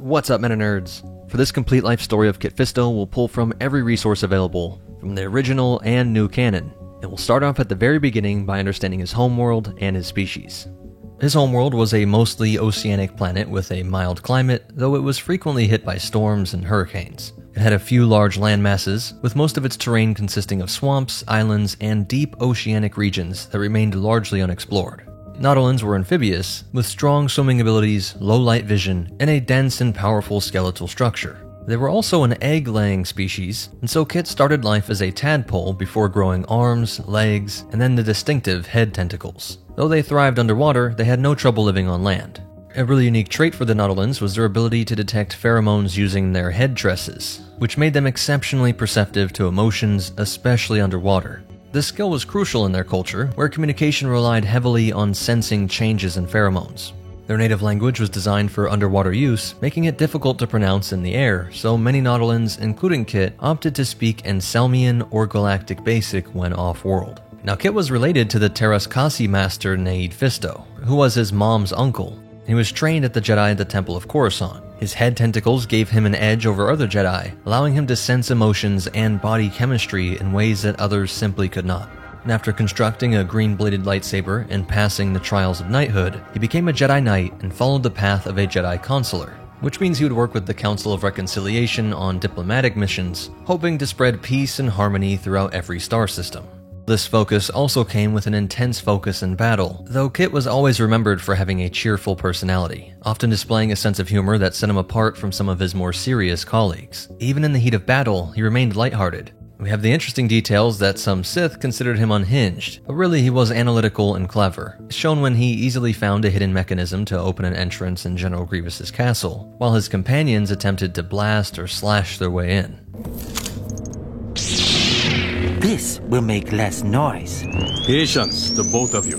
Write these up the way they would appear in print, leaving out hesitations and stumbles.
What's up, Meta Nerds? For this complete life story of Kit Fisto, we'll pull from every resource available, from the original and new canon, and we'll start off at the very beginning by understanding his homeworld and his species. His homeworld was a mostly oceanic planet with a mild climate, though it was frequently hit by storms and hurricanes. It had a few large land masses, with most of its terrain consisting of swamps, islands, and deep oceanic regions that remained largely unexplored. Nautolans were amphibious, with strong swimming abilities, low light vision, and a dense and powerful skeletal structure. They were also an egg-laying species, and so Kit started life as a tadpole before growing arms, legs, and then the distinctive head tentacles. Though they thrived underwater, they had no trouble living on land. A really unique trait for the Nautolans was their ability to detect pheromones using their head tresses, which made them exceptionally perceptive to emotions, especially underwater. This skill was crucial in their culture, where communication relied heavily on sensing changes in pheromones. Their native language was designed for underwater use, making it difficult to pronounce in the air, so many Nautolans, including Kit, opted to speak in Selmian or Galactic Basic when off-world. Now, Kit was related to the Terraskasi master Naid Fisto, who was his mom's uncle. He was trained at the Jedi at the Temple of Coruscant. His head tentacles gave him an edge over other Jedi, allowing him to sense emotions and body chemistry in ways that others simply could not. And after constructing a green-bladed lightsaber and passing the trials of knighthood, he became a Jedi Knight and followed the path of a Jedi Consular, which means he would work with the Council of Reconciliation on diplomatic missions, hoping to spread peace and harmony throughout every star system. This focus also came with an intense focus in battle, though Kit was always remembered for having a cheerful personality, often displaying a sense of humor that set him apart from some of his more serious colleagues. Even in the heat of battle, he remained lighthearted. We have the interesting details that some Sith considered him unhinged, but really he was analytical and clever, shown when he easily found a hidden mechanism to open an entrance in General Grievous's castle, while his companions attempted to blast or slash their way in. This will make less noise. Patience, the both of you.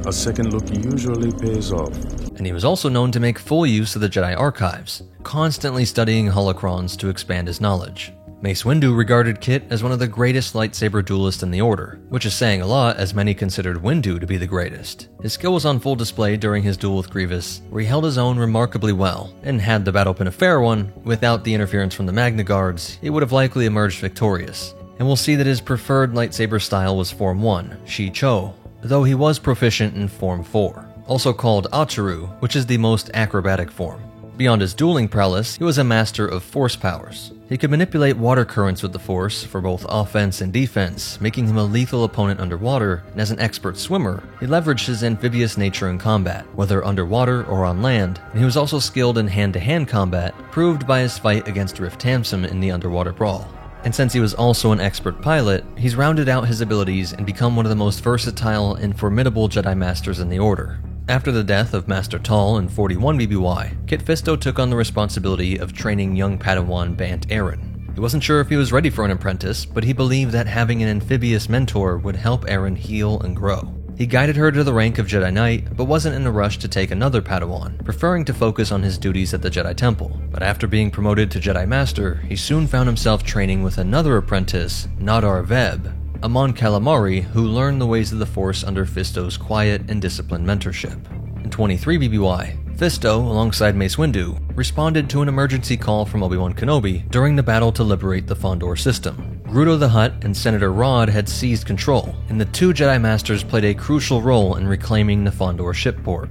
A second look usually pays off. And he was also known to make full use of the Jedi archives, constantly studying holocrons to expand his knowledge. Mace Windu regarded Kit as one of the greatest lightsaber duelists in the Order, which is saying a lot as many considered Windu to be the greatest. His skill was on full display during his duel with Grievous, where he held his own remarkably well, and had the battle been a fair one, without the interference from the Magna Guards, he would have likely emerged victorious. And we'll see that his preferred lightsaber style was Form 1, Shi Cho, though he was proficient in Form 4, also called Acharu, which is the most acrobatic form. Beyond his dueling prowess, he was a master of force powers. He could manipulate water currents with the Force for both offense and defense, making him a lethal opponent underwater, and as an expert swimmer, he leveraged his amphibious nature in combat, whether underwater or on land, and he was also skilled in hand-to-hand combat, proved by his fight against Rift Tamsin in the underwater brawl. And since he was also an expert pilot, he's rounded out his abilities and become one of the most versatile and formidable Jedi Masters in the Order. After the death of Master Tal in 41 BBY, Kit Fisto took on the responsibility of training young Padawan Bant Aaron. He wasn't sure if he was ready for an apprentice, but he believed that having an amphibious mentor would help Aaron heal and grow. He guided her to the rank of Jedi Knight, but wasn't in a rush to take another Padawan, preferring to focus on his duties at the Jedi Temple. But after being promoted to Jedi Master, he soon found himself training with another apprentice, Nadar Veb, a Mon Calamari who learned the ways of the Force under Fisto's quiet and disciplined mentorship. In 23 BBY, Fisto, alongside Mace Windu, responded to an emergency call from Obi-Wan Kenobi during the battle to liberate the Fondor system. Grudo the Hutt and Senator Rod had seized control, and the two Jedi Masters played a crucial role in reclaiming the Fondor shipport.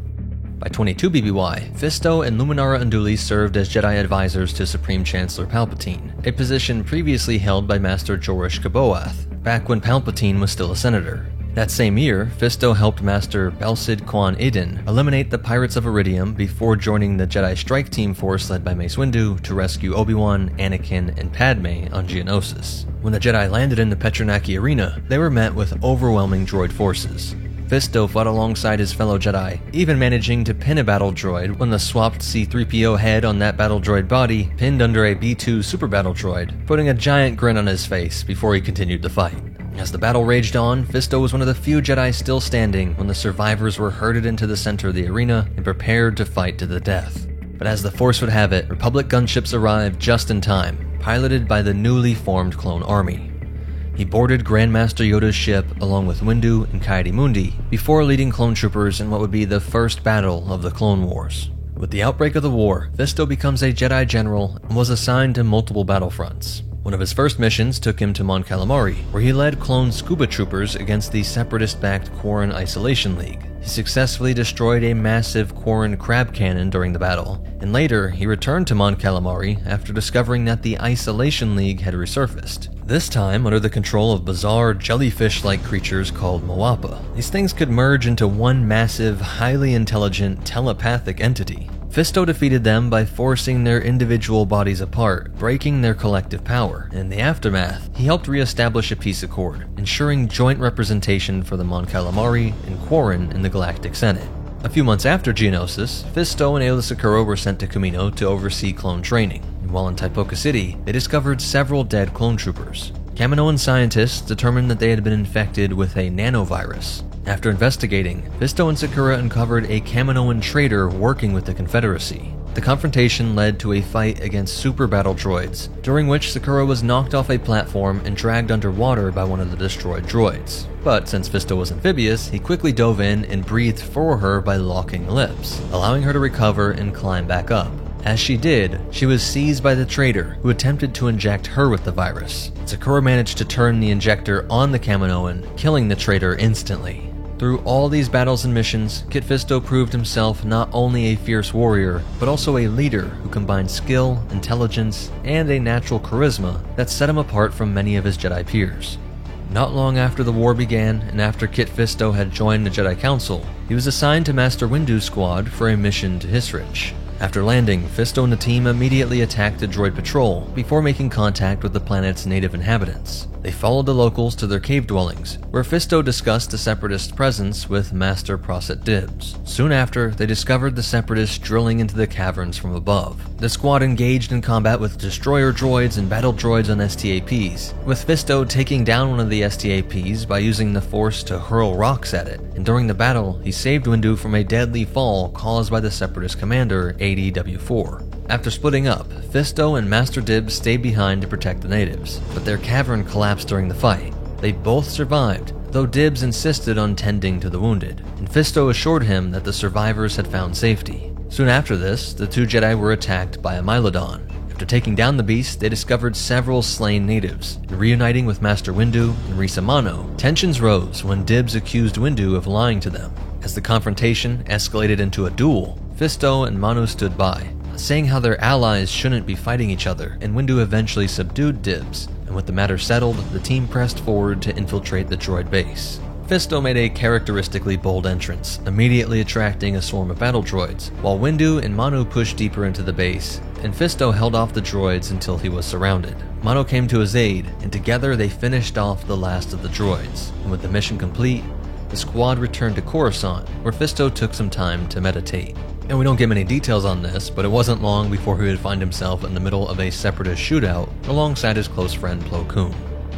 By 22 BBY, Fisto and Luminara Unduli served as Jedi advisors to Supreme Chancellor Palpatine, a position previously held by Master Jorish Kaboath, back when Palpatine was still a senator. That same year, Fisto helped Master Belsid Quan Idin eliminate the Pirates of Iridium before joining the Jedi Strike Team force led by Mace Windu to rescue Obi-Wan, Anakin, and Padme on Geonosis. When the Jedi landed in the Petronaki Arena, they were met with overwhelming droid forces. Fisto fought alongside his fellow Jedi, even managing to pin a battle droid when the swapped C-3PO head on that battle droid body pinned under a B-2 super battle droid, putting a giant grin on his face before he continued the fight. As the battle raged on, Fisto was one of the few Jedi still standing when the survivors were herded into the center of the arena and prepared to fight to the death. But as the Force would have it, Republic gunships arrived just in time, piloted by the newly formed clone army. He boarded Grandmaster Yoda's ship along with Windu and Coyote Mundi before leading clone troopers in what would be the first battle of the Clone Wars. With the outbreak of the war, Fisto becomes a Jedi General and was assigned to multiple battlefronts. One of his first missions took him to Mon Calamari, where he led clone scuba troopers against the separatist-backed Quarren Isolation League. He successfully destroyed a massive Quarren crab cannon during the battle, and later he returned to Mon Calamari after discovering that the Isolation League had resurfaced. This time under the control of bizarre jellyfish-like creatures called Moapa. These things could merge into one massive, highly intelligent, telepathic entity. Fisto defeated them by forcing their individual bodies apart, breaking their collective power. In the aftermath, he helped re-establish a peace accord, ensuring joint representation for the Mon Calamari and Quarren in the Galactic Senate. A few months after Geonosis, Fisto and Aayla Secura were sent to Kamino to oversee clone training, and while in Typoca City, they discovered several dead clone troopers. Kaminoan scientists determined that they had been infected with a nanovirus. After investigating, Fisto and Secura uncovered a Kaminoan traitor working with the Confederacy. The confrontation led to a fight against super battle droids, during which Secura was knocked off a platform and dragged underwater by one of the destroyed droids. But since Fisto was amphibious, he quickly dove in and breathed for her by locking lips, allowing her to recover and climb back up. As she did, she was seized by the traitor, who attempted to inject her with the virus. Secura managed to turn the injector on the Kaminoan, killing the traitor instantly. Through all these battles and missions, Kit Fisto proved himself not only a fierce warrior, but also a leader who combined skill, intelligence, and a natural charisma that set him apart from many of his Jedi peers. Not long after the war began, and after Kit Fisto had joined the Jedi Council, he was assigned to Master Windu's squad for a mission to Hisrich. After landing, Fisto and the team immediately attacked the droid patrol before making contact with the planet's native inhabitants. They followed the locals to their cave dwellings, where Fisto discussed the Separatist presence with Master Proset Dibs. Soon after, they discovered the Separatists drilling into the caverns from above. The squad engaged in combat with destroyer droids and battle droids on STAPs, with Fisto taking down one of the STAPs by using the Force to hurl rocks at it, and during the battle, he saved Windu from a deadly fall caused by the Separatist commander, ADW4. After splitting up, Fisto and Master Dibs stayed behind to protect the natives, but their cavern collapsed during the fight. They both survived, though Dibs insisted on tending to the wounded, and Fisto assured him that the survivors had found safety. Soon after this, the two Jedi were attacked by a Mylodon. After taking down the beast, they discovered several slain natives, and reuniting with Master Windu and Risa Mano, tensions rose when Dibs accused Windu of lying to them. As the confrontation escalated into a duel, Fisto and Mano stood by, saying how their allies shouldn't be fighting each other, and Windu eventually subdued Dibs, and with the matter settled, the team pressed forward to infiltrate the droid base. Fisto made a characteristically bold entrance, immediately attracting a swarm of battle droids, while Windu and Manu pushed deeper into the base, and Fisto held off the droids until he was surrounded. Manu came to his aid, and together they finished off the last of the droids, and with the mission complete, the squad returned to Coruscant, where Fisto took some time to meditate. And we don't get many details on this, but it wasn't long before he would find himself in the middle of a Separatist shootout alongside his close friend Plo Koon.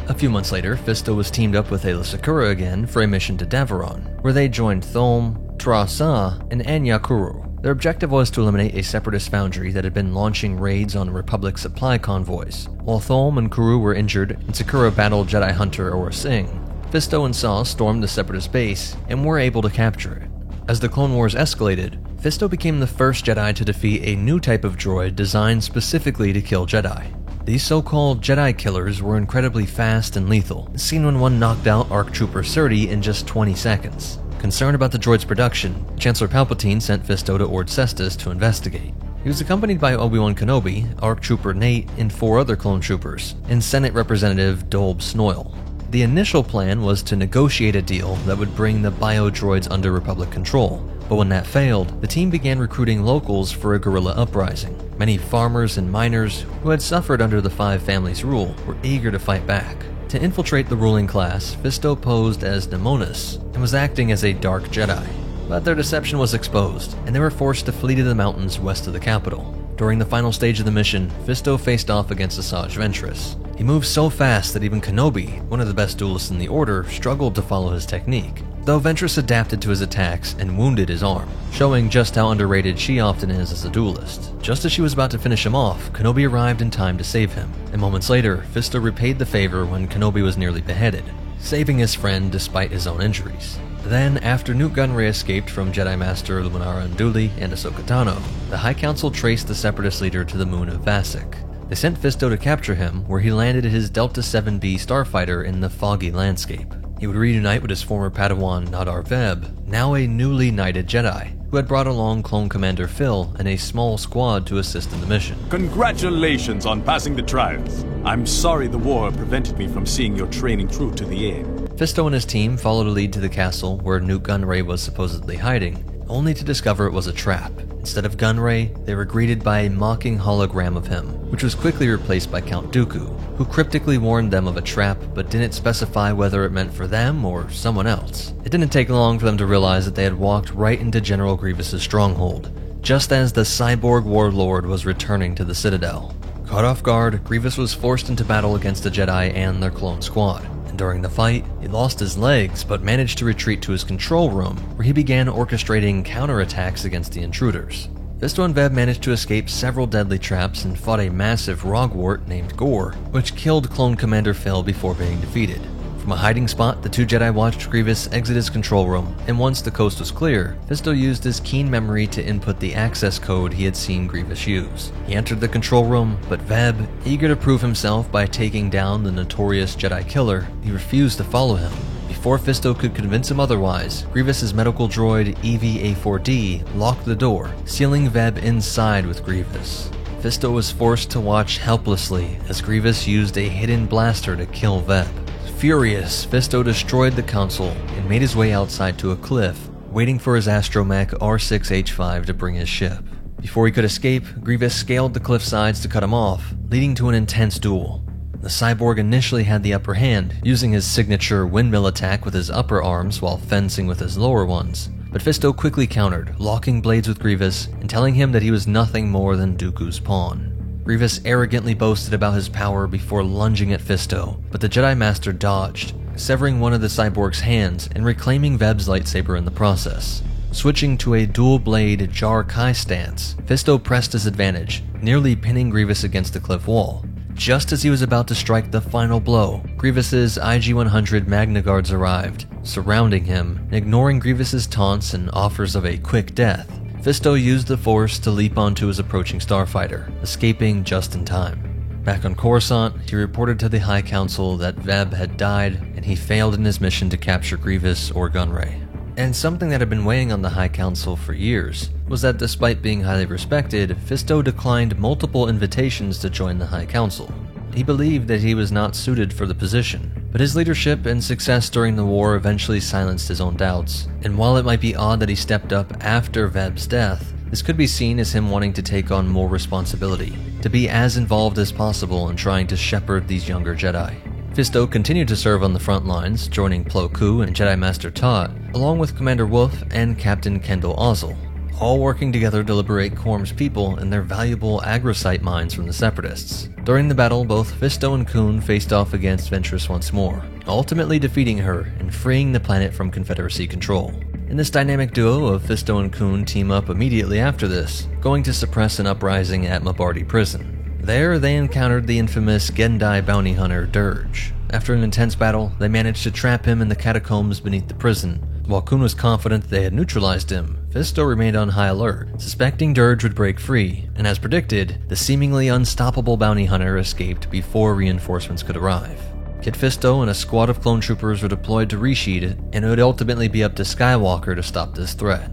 A few months later, Fisto was teamed up with Aayla Secura again for a mission to Daveron, where they joined Thulm, Tra Sa, and Anya Kuru. Their objective was to eliminate a Separatist foundry that had been launching raids on Republic supply convoys. While Thulm and Kuru were injured and Secura battled Jedi Hunter Aurra Sing, Fisto and Sa stormed the Separatist base and were able to capture it. As the Clone Wars escalated, Fisto became the first Jedi to defeat a new type of droid designed specifically to kill Jedi. These so-called Jedi killers were incredibly fast and lethal, seen when one knocked out ARC Trooper Surti in just 20 seconds. Concerned about the droid's production, Chancellor Palpatine sent Fisto to Ord Cestus to investigate. He was accompanied by Obi-Wan Kenobi, ARC Trooper Nate, and 4 other clone troopers, and Senate Representative Dolb Snoil. The initial plan was to negotiate a deal that would bring the bio-droids under Republic control, but when that failed, the team began recruiting locals for a guerrilla uprising. Many farmers and miners who had suffered under the Five Families' rule were eager to fight back. To infiltrate the ruling class, Fisto posed as Nemonis and was acting as a dark Jedi. But their deception was exposed, and they were forced to flee to the mountains west of the capital. During the final stage of the mission, Fisto faced off against Asajj Ventress. He moved so fast that even Kenobi, one of the best duelists in the Order, struggled to follow his technique, though Ventress adapted to his attacks and wounded his arm, showing just how underrated she often is as a duelist. Just as she was about to finish him off, Kenobi arrived in time to save him, and moments later, Fisto repaid the favor when Kenobi was nearly beheaded, saving his friend despite his own injuries. Then, after Nute Gunray escaped from Jedi Master Luminara Unduli and Ahsoka Tano, the High Council traced the Separatist leader to the moon of Vasek. They sent Fisto to capture him, where he landed his Delta 7B starfighter in the foggy landscape. He would reunite with his former Padawan Nadar Veb, now a newly knighted Jedi, who had brought along Clone Commander Phil and a small squad to assist in the mission. Congratulations on passing the trials. I'm sorry the war prevented me from seeing your training true to the aim. Fisto and his team followed a lead to the castle where Nute Gunray was supposedly hiding, only to discover it was a trap. Instead of Gunray, they were greeted by a mocking hologram of him, which was quickly replaced by Count Dooku, who cryptically warned them of a trap but didn't specify whether it meant for them or someone else. It didn't take long for them to realize that they had walked right into General Grievous's stronghold, just as the cyborg warlord was returning to the Citadel. Caught off guard, Grievous was forced into battle against the Jedi and their clone squad. During the fight, he lost his legs but managed to retreat to his control room, where he began orchestrating counterattacks against the intruders. Fisto and Veb managed to escape several deadly traps and fought a massive Rogwart named Gore, which killed Clone Commander Phil before being defeated. From a hiding spot, the two Jedi watched Grievous exit his control room, and once the coast was clear, Fisto used his keen memory to input the access code he had seen Grievous use. He entered the control room, but Veb, eager to prove himself by taking down the notorious Jedi killer, he refused to follow him. Before Fisto could convince him otherwise, Grievous's medical droid EVA-4D locked the door, sealing Veb inside with Grievous. Fisto was forced to watch helplessly as Grievous used a hidden blaster to kill Veb. Furious, Fisto destroyed the console and made his way outside to a cliff, waiting for his astromech R6H5 to bring his ship. Before he could escape, Grievous scaled the cliff sides to cut him off, leading to an intense duel. The cyborg initially had the upper hand, using his signature windmill attack with his upper arms while fencing with his lower ones, but Fisto quickly countered, locking blades with Grievous and telling him that he was nothing more than Dooku's pawn. Grievous arrogantly boasted about his power before lunging at Fisto, but the Jedi Master dodged, severing one of the cyborg's hands and reclaiming Veb's lightsaber in the process. Switching to a dual-blade Jar Kai stance, Fisto pressed his advantage, nearly pinning Grievous against the cliff wall. Just as he was about to strike the final blow, Grievous's IG-100 Magna Guards arrived, surrounding him, and ignoring Grievous's taunts and offers of a quick death. Fisto used the Force to leap onto his approaching starfighter, escaping just in time. Back on Coruscant, he reported to the High Council that Veb had died and he failed in his mission to capture Grievous or Gunray. And something that had been weighing on the High Council for years was that despite being highly respected, Fisto declined multiple invitations to join the High Council. He believed that he was not suited for the position, but his leadership and success during the war eventually silenced his own doubts, and while it might be odd that he stepped up after Veb's death, this could be seen as him wanting to take on more responsibility, to be as involved as possible in trying to shepherd these younger Jedi. Fisto continued to serve on the front lines, joining Plo Koon and Jedi Master Todd, along with Commander Wolf and Captain Kendall Ozzel, all working together to liberate Corm's people and their valuable agrosite mines from the Separatists. During the battle, both Fisto and Koon faced off against Ventress once more, ultimately defeating her and freeing the planet from Confederacy control. And this dynamic duo of Fisto and Koon team up immediately after this, going to suppress an uprising at Mabardi Prison. There, they encountered the infamous Gendai bounty hunter Dirge. After an intense battle, they managed to trap him in the catacombs beneath the prison. While Koon was confident they had neutralized him, Fisto remained on high alert, suspecting Dirge would break free, and as predicted, the seemingly unstoppable bounty hunter escaped before reinforcements could arrive. Kit Fisto and a squad of clone troopers were deployed to Rishid, and it would ultimately be up to Skywalker to stop this threat.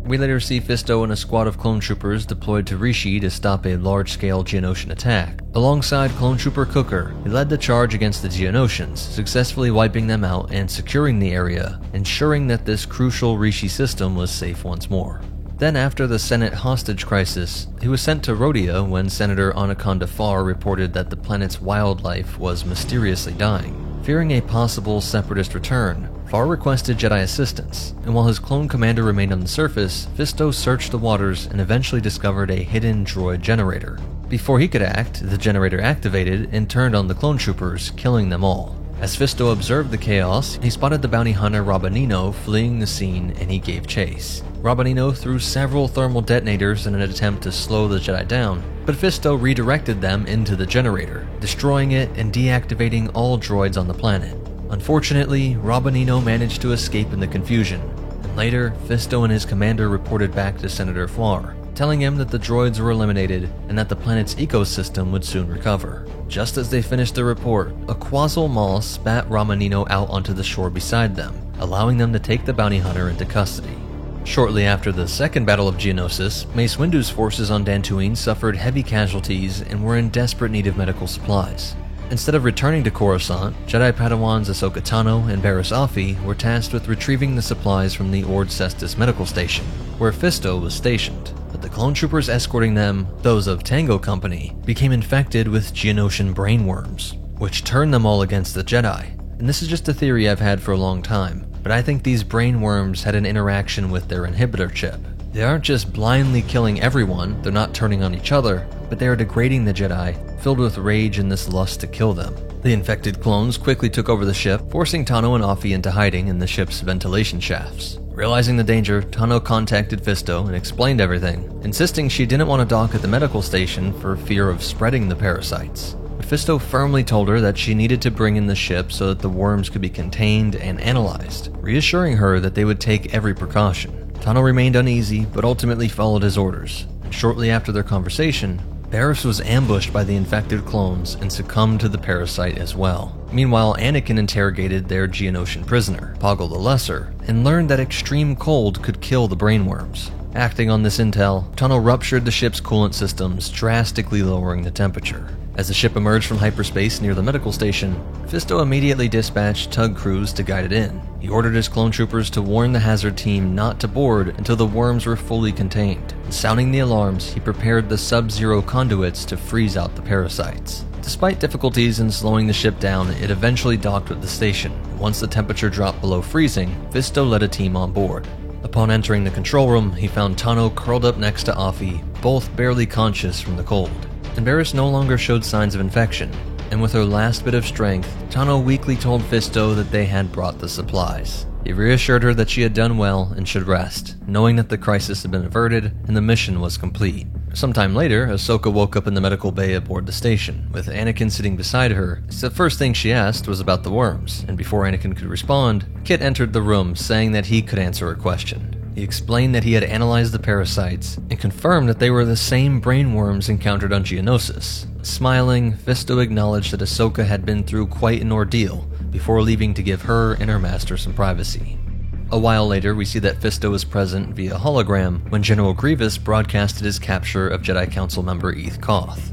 We later see Fisto and a squad of clone troopers deployed to Rishi to stop a large-scale Geonosian attack. Alongside clone trooper Cooker, he led the charge against the Geonosians, successfully wiping them out and securing the area, ensuring that this crucial Rishi system was safe once more. Then after the Senate hostage crisis, he was sent to Rhodia when Senator Anaconda Farr reported that the planet's wildlife was mysteriously dying. Fearing a possible Separatist return, Farr requested Jedi assistance, and while his clone commander remained on the surface, Fisto searched the waters and eventually discovered a hidden droid generator. Before he could act, the generator activated and turned on the clone troopers, killing them all. As Fisto observed the chaos, he spotted the bounty hunter Rabanino fleeing the scene and he gave chase. Rabanino threw several thermal detonators in an attempt to slow the Jedi down, but Fisto redirected them into the generator, destroying it and deactivating all droids on the planet. Unfortunately, Robonino managed to escape in the confusion, and later, Fisto and his commander reported back to Senator Floir, telling him that the droids were eliminated and that the planet's ecosystem would soon recover. Just as they finished the report, a Quazzle Maw spat Robonino out onto the shore beside them, allowing them to take the bounty hunter into custody. Shortly after the Second Battle of Geonosis, Mace Windu's forces on Dantooine suffered heavy casualties and were in desperate need of medical supplies. Instead of returning to Coruscant, Jedi Padawans Ahsoka Tano and Barriss Offee were tasked with retrieving the supplies from the Ord Cestus medical station, where Fisto was stationed. But the clone troopers escorting them, those of Tango Company, became infected with Geonosian brainworms, which turned them all against the Jedi. And this is just a theory I've had for a long time, but I think these brainworms had an interaction with their inhibitor chip. They aren't just blindly killing everyone, they're not turning on each other, but they are degrading the Jedi, filled with rage and this lust to kill them. The infected clones quickly took over the ship, forcing Tano and Offee into hiding in the ship's ventilation shafts. Realizing the danger, Tano contacted Fisto and explained everything, insisting she didn't want to dock at the medical station for fear of spreading the parasites. But Fisto firmly told her that she needed to bring in the ship so that the worms could be contained and analyzed, reassuring her that they would take every precaution. Tano remained uneasy, but ultimately followed his orders. And shortly after their conversation, Barriss was ambushed by the infected clones and succumbed to the parasite as well. Meanwhile, Anakin interrogated their Geonosian prisoner, Poggle the Lesser, and learned that extreme cold could kill the brainworms. Acting on this intel, Tano ruptured the ship's coolant systems, drastically lowering the temperature. As the ship emerged from hyperspace near the medical station, Fisto immediately dispatched tug crews to guide it in. He ordered his clone troopers to warn the hazard team not to board until the worms were fully contained. And sounding the alarms, he prepared the sub-zero conduits to freeze out the parasites. Despite difficulties in slowing the ship down, it eventually docked with the station. Once the temperature dropped below freezing, Fisto led a team on board. Upon entering the control room, he found Tano curled up next to Offee, both barely conscious from the cold. And Barriss no longer showed signs of infection, and with her last bit of strength, Tano weakly told Fisto that they had brought the supplies. He reassured her that she had done well and should rest, knowing that the crisis had been averted and the mission was complete. Sometime later, Ahsoka woke up in the medical bay aboard the station, with Anakin sitting beside her. The first thing she asked was about the worms, and before Anakin could respond, Kit entered the room saying that he could answer her question. He explained that he had analyzed the parasites and confirmed that they were the same brainworms encountered on Geonosis. Smiling, Fisto acknowledged that Ahsoka had been through quite an ordeal before leaving to give her and her master some privacy. A while later, we see that Fisto was present via hologram when General Grievous broadcasted his capture of Jedi Council member Eeth Koth.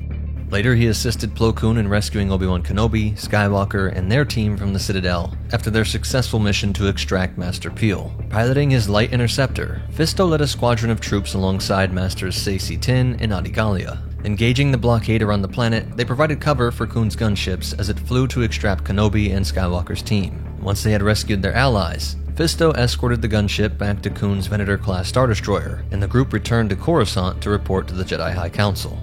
Later, he assisted Plo Koon in rescuing Obi-Wan Kenobi, Skywalker, and their team from the Citadel after their successful mission to extract Master Peel. Piloting his light interceptor, Fisto led a squadron of troops alongside Masters Saesee Tiin and Adi Gallia. Engaging the blockade around the planet, they provided cover for Koon's gunships as it flew to extract Kenobi and Skywalker's team. Once they had rescued their allies, Fisto escorted the gunship back to Koon's Venator-class Star Destroyer, and the group returned to Coruscant to report to the Jedi High Council.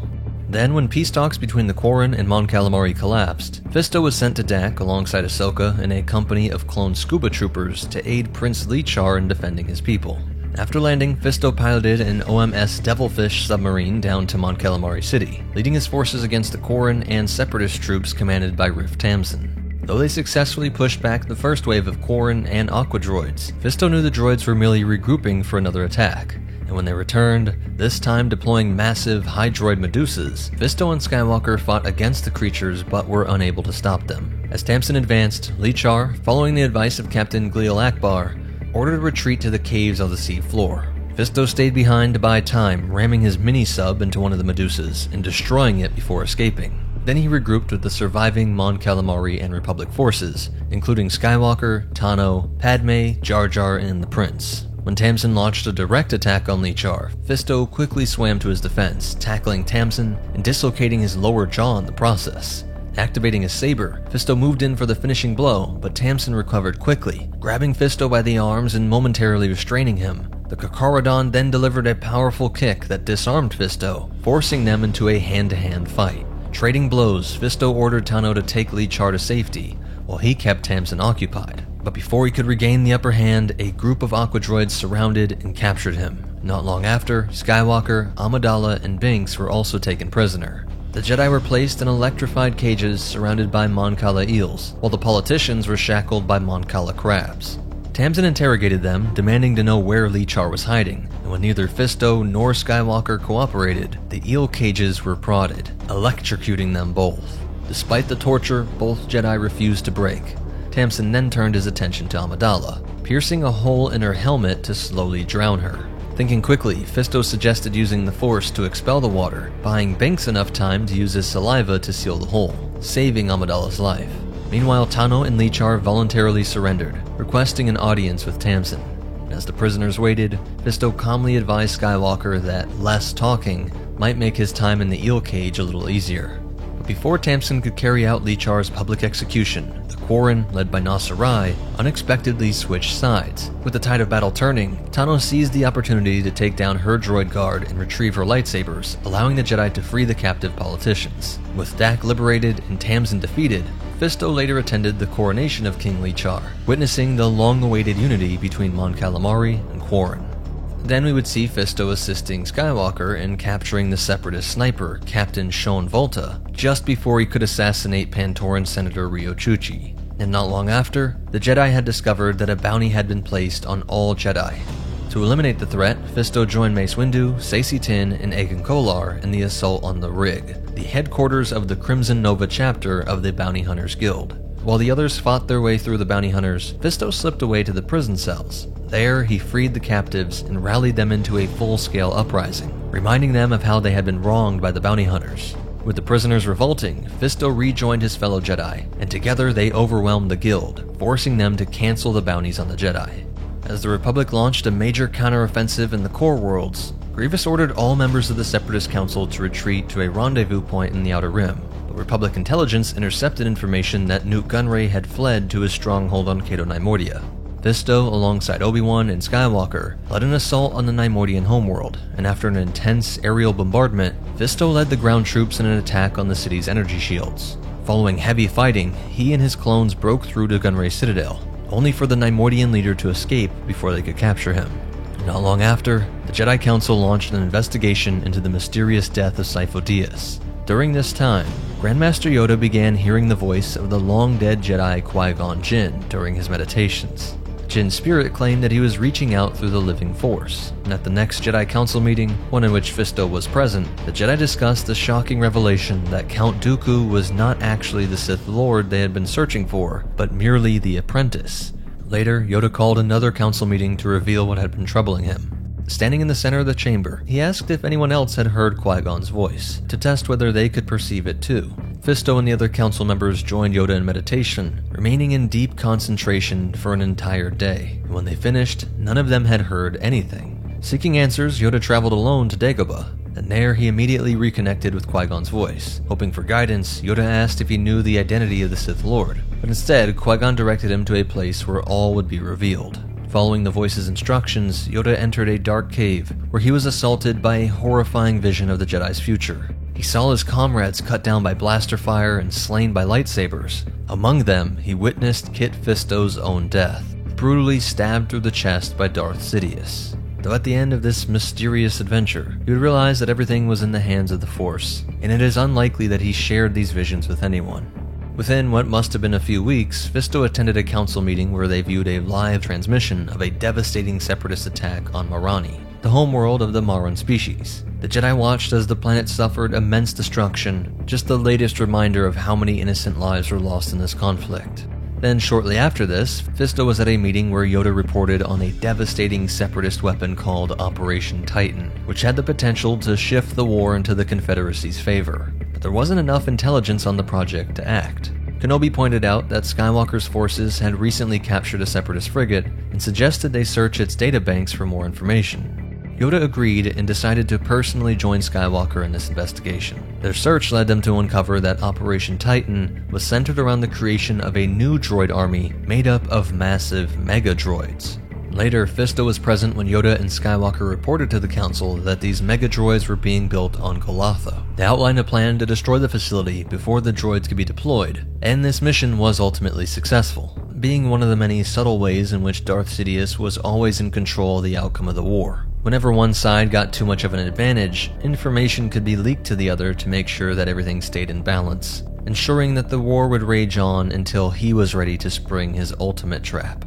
Then, when peace talks between the Quarren and Mon Calamari collapsed, Fisto was sent to Dak alongside Ahsoka and a company of clone scuba troopers to aid Prince Lichar in defending his people. After landing, Fisto piloted an OMS Devilfish submarine down to Mon Calamari City, leading his forces against the Quarren and Separatist troops commanded by Riff Tamson. Though they successfully pushed back the first wave of Quarren and Aqua droids, Fisto knew the droids were merely regrouping for another attack. And when they returned, this time deploying massive Hydroid Medusas, Fisto and Skywalker fought against the creatures but were unable to stop them. As Tamson advanced, Lichar, following the advice of Captain Glial Akbar, ordered a retreat to the caves on the sea floor. Fisto stayed behind to buy time, ramming his mini-sub into one of the Medusas and destroying it before escaping. Then he regrouped with the surviving Mon Calamari and Republic forces, including Skywalker, Tano, Padme, Jar Jar, and the Prince. When Tamson launched a direct attack on Lichar, Fisto quickly swam to his defense, tackling Tamson and dislocating his lower jaw in the process. Activating his saber, Fisto moved in for the finishing blow, but Tamson recovered quickly, grabbing Fisto by the arms and momentarily restraining him. The Kakaradon then delivered a powerful kick that disarmed Fisto, forcing them into a hand-to-hand fight. Trading blows, Fisto ordered Tano to take Lichar to safety, while he kept Tamson occupied. But before he could regain the upper hand, a group of Aqua droids surrounded and captured him. Not long after, Skywalker, Amidala, and Binks were also taken prisoner. The Jedi were placed in electrified cages surrounded by Mon Cala eels, while the politicians were shackled by Mon Cala crabs. Tamsin interrogated them, demanding to know where Lee Char was hiding, and when neither Fisto nor Skywalker cooperated, the eel cages were prodded, electrocuting them both. Despite the torture, both Jedi refused to break. Tamsin then turned his attention to Amidala, piercing a hole in her helmet to slowly drown her. Thinking quickly, Fisto suggested using the Force to expel the water, buying Binks enough time to use his saliva to seal the hole, saving Amidala's life. Meanwhile, Tano and Lee Char voluntarily surrendered, requesting an audience with Tamsin. As the prisoners waited, Fisto calmly advised Skywalker that less talking might make his time in the eel cage a little easier. But before Tamsin could carry out Lee Char's public execution, the Quarren, led by Nasarai, unexpectedly switched sides. With the tide of battle turning, Tano seized the opportunity to take down her droid guard and retrieve her lightsabers, allowing the Jedi to free the captive politicians. With Dak liberated and Tamsin defeated, Fisto later attended the coronation of King Lee Char, witnessing the long-awaited unity between Mon Calamari and Quarren. Then we would see Fisto assisting Skywalker in capturing the Separatist sniper, Captain Shon Volta, just before he could assassinate Pantoran Senator Rio Chuchi. And not long after, the Jedi had discovered that a bounty had been placed on all Jedi. To eliminate the threat, Fisto joined Mace Windu, Saesee Tiin, and Agen Kolar in the assault on the Rig, the headquarters of the Crimson Nova chapter of the Bounty Hunters Guild. While the others fought their way through the bounty hunters, Fisto slipped away to the prison cells. There, he freed the captives and rallied them into a full-scale uprising, reminding them of how they had been wronged by the bounty hunters. With the prisoners revolting, Fisto rejoined his fellow Jedi, and together they overwhelmed the Guild, forcing them to cancel the bounties on the Jedi. As the Republic launched a major counteroffensive in the core worlds, Grievous ordered all members of the Separatist Council to retreat to a rendezvous point in the Outer Rim. But Republic intelligence intercepted information that Nute Gunray had fled to his stronghold on Cato Neimoidia. Fisto, alongside Obi-Wan and Skywalker, led an assault on the Neimoidian homeworld, and after an intense aerial bombardment, Fisto led the ground troops in an attack on the city's energy shields. Following heavy fighting, he and his clones broke through to Gunray's citadel, only for the Neimoidian leader to escape before they could capture him. Not long after, the Jedi Council launched an investigation into the mysterious death of Sifo Dyas. During this time, Grandmaster Yoda began hearing the voice of the long-dead Jedi Qui-Gon Jinn during his meditations. Jinn's spirit claimed that he was reaching out through the living Force, and at the next Jedi Council meeting, one in which Fisto was present, the Jedi discussed the shocking revelation that Count Dooku was not actually the Sith Lord they had been searching for, but merely the apprentice. Later, Yoda called another council meeting to reveal what had been troubling him. Standing in the center of the chamber, he asked if anyone else had heard Qui-Gon's voice, to test whether they could perceive it too. Fisto and the other council members joined Yoda in meditation, remaining in deep concentration for an entire day. And when they finished, none of them had heard anything. Seeking answers, Yoda traveled alone to Dagobah, and there he immediately reconnected with Qui-Gon's voice. Hoping for guidance, Yoda asked if he knew the identity of the Sith Lord, but instead, Qui-Gon directed him to a place where all would be revealed. Following the voice's instructions, Yoda entered a dark cave, where he was assaulted by a horrifying vision of the Jedi's future. He saw his comrades cut down by blaster fire and slain by lightsabers. Among them, he witnessed Kit Fisto's own death, brutally stabbed through the chest by Darth Sidious. Though at the end of this mysterious adventure, he would realize that everything was in the hands of the Force, and it is unlikely that he shared these visions with anyone. Within what must have been a few weeks, Fisto attended a council meeting where they viewed a live transmission of a devastating Separatist attack on Marani, the homeworld of the Maran species. The Jedi watched as the planet suffered immense destruction, just the latest reminder of how many innocent lives were lost in this conflict. Then shortly after this, Fisto was at a meeting where Yoda reported on a devastating Separatist weapon called Operation Titan, which had the potential to shift the war into the Confederacy's favor. But there wasn't enough intelligence on the project to act. Kenobi pointed out that Skywalker's forces had recently captured a Separatist frigate and suggested they search its databanks for more information. Yoda agreed and decided to personally join Skywalker in this investigation. Their search led them to uncover that Operation Titan was centered around the creation of a new droid army made up of massive mega-droids. Later, Fisto was present when Yoda and Skywalker reported to the Council that these mega-droids were being built on Golotha. They outlined a plan to destroy the facility before the droids could be deployed, and this mission was ultimately successful, being one of the many subtle ways in which Darth Sidious was always in control of the outcome of the war. Whenever one side got too much of an advantage, information could be leaked to the other to make sure that everything stayed in balance, ensuring that the war would rage on until he was ready to spring his ultimate trap.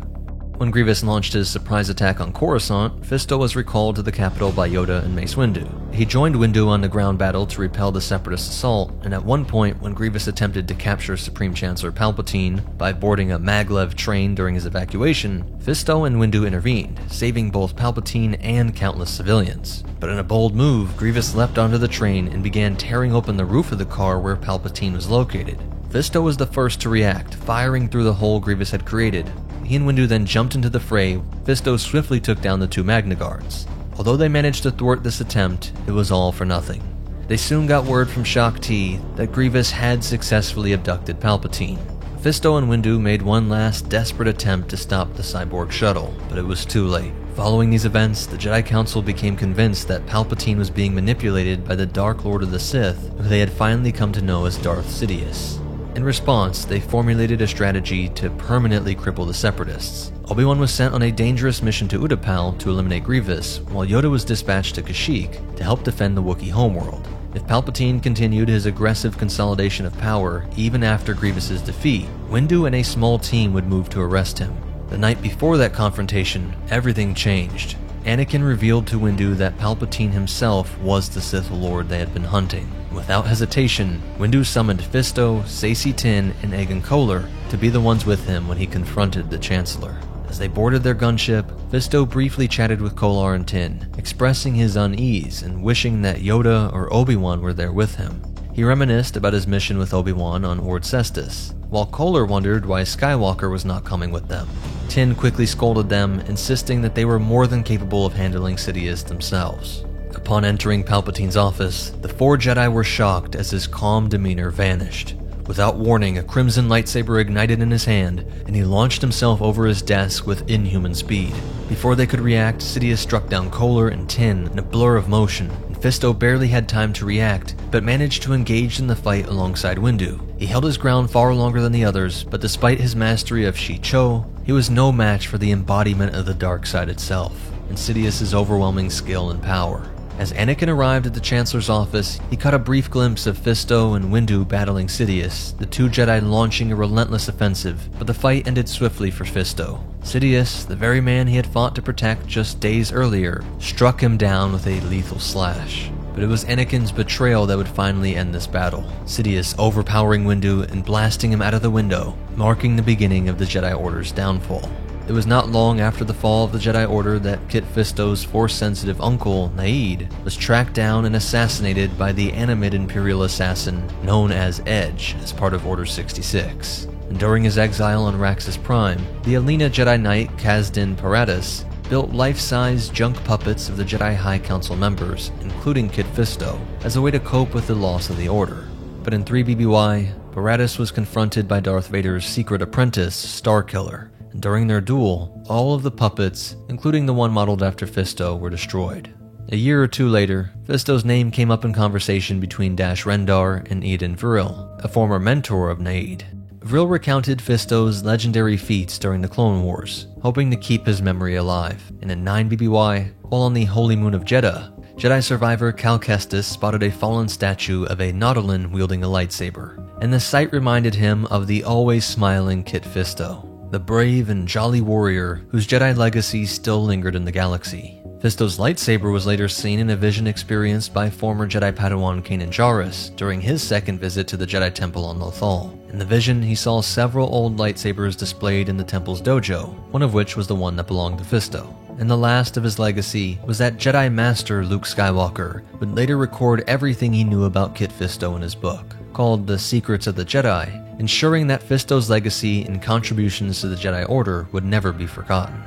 When Grievous launched his surprise attack on Coruscant, Fisto was recalled to the capital by Yoda and Mace Windu. He joined Windu on the ground battle to repel the Separatist assault, and at one point when Grievous attempted to capture Supreme Chancellor Palpatine by boarding a maglev train during his evacuation, Fisto and Windu intervened, saving both Palpatine and countless civilians. But in a bold move, Grievous leapt onto the train and began tearing open the roof of the car where Palpatine was located. Fisto was the first to react, firing through the hole Grievous had created. He and Windu then jumped into the fray. Fisto swiftly took down the two Magna Guards. Although they managed to thwart this attempt, it was all for nothing. They soon got word from Shaak Ti that Grievous had successfully abducted Palpatine. Fisto and Windu made one last desperate attempt to stop the cyborg shuttle, but it was too late. Following these events, the Jedi Council became convinced that Palpatine was being manipulated by the Dark Lord of the Sith, who they had finally come to know as Darth Sidious. In response, they formulated a strategy to permanently cripple the Separatists. Obi-Wan was sent on a dangerous mission to Utapau to eliminate Grievous, while Yoda was dispatched to Kashyyyk to help defend the Wookiee homeworld. If Palpatine continued his aggressive consolidation of power even after Grievous's defeat, Windu and a small team would move to arrest him. The night before that confrontation, everything changed. Anakin revealed to Windu that Palpatine himself was the Sith Lord they had been hunting. Without hesitation, Windu summoned Fisto, Saesee Tiin, and Agen Kolar to be the ones with him when he confronted the Chancellor. As they boarded their gunship, Fisto briefly chatted with Kolar and Tiin, expressing his unease and wishing that Yoda or Obi-Wan were there with him. He reminisced about his mission with Obi-Wan on Ord Cestus, while Kolar wondered why Skywalker was not coming with them. Tiin quickly scolded them, insisting that they were more than capable of handling Sidious themselves. Upon entering Palpatine's office, the four Jedi were shocked as his calm demeanor vanished. Without warning, a crimson lightsaber ignited in his hand, and he launched himself over his desk with inhuman speed. Before they could react, Sidious struck down Kolar and Tiin in a blur of motion, and Fisto barely had time to react, but managed to engage in the fight alongside Windu. He held his ground far longer than the others, but despite his mastery of Shi-Cho, he was no match for the embodiment of the dark side itself, and Sidious's overwhelming skill and power. As Anakin arrived at the Chancellor's office, he caught a brief glimpse of Fisto and Windu battling Sidious, the two Jedi launching a relentless offensive, but the fight ended swiftly for Fisto. Sidious, the very man he had fought to protect just days earlier, struck him down with a lethal slash. But it was Anakin's betrayal that would finally end this battle, Sidious overpowering Windu and blasting him out of the window, marking the beginning of the Jedi Order's downfall. It was not long after the fall of the Jedi Order that Kit Fisto's Force-sensitive uncle, Naid, was tracked down and assassinated by the animate Imperial assassin known as Edge as part of Order 66. And during his exile on Raxus Prime, the Alina Jedi Knight Kazdin Paratus built life-size junk puppets of the Jedi High Council members, including Kit Fisto, as a way to cope with the loss of the Order. But in 3BBY, Paratus was confronted by Darth Vader's secret apprentice, Starkiller. During their duel, all of the puppets, including the one modeled after Fisto, were destroyed. A year or two later, Fisto's name came up in conversation between Dash Rendar and Eden Vril, a former mentor of Naid. Vril recounted Fisto's legendary feats during the Clone Wars, hoping to keep his memory alive. And in 9BBY, while on the Holy Moon of Jedha, Jedi survivor Cal Kestis spotted a fallen statue of a Nautolan wielding a lightsaber, and the sight reminded him of the always smiling Kit Fisto, the brave and jolly warrior whose Jedi legacy still lingered in the galaxy. Fisto's lightsaber was later seen in a vision experienced by former Jedi Padawan Kanan Jarrus during his second visit to the Jedi Temple on Lothal. In the vision, he saw several old lightsabers displayed in the temple's dojo, one of which was the one that belonged to Fisto. And the last of his legacy was that Jedi Master Luke Skywalker would later record everything he knew about Kit Fisto in his book, called The Secrets of the Jedi, ensuring that Fisto's legacy and contributions to the Jedi Order would never be forgotten.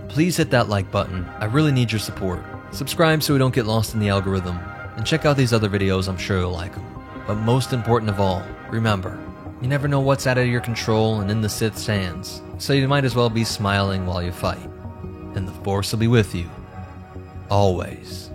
Please hit that like button, I really need your support. Subscribe so we don't get lost in the algorithm, and check out these other videos, I'm sure you'll like them. But most important of all, remember, you never know what's out of your control and in the Sith's hands, so you might as well be smiling while you fight. And the Force will be with you, always.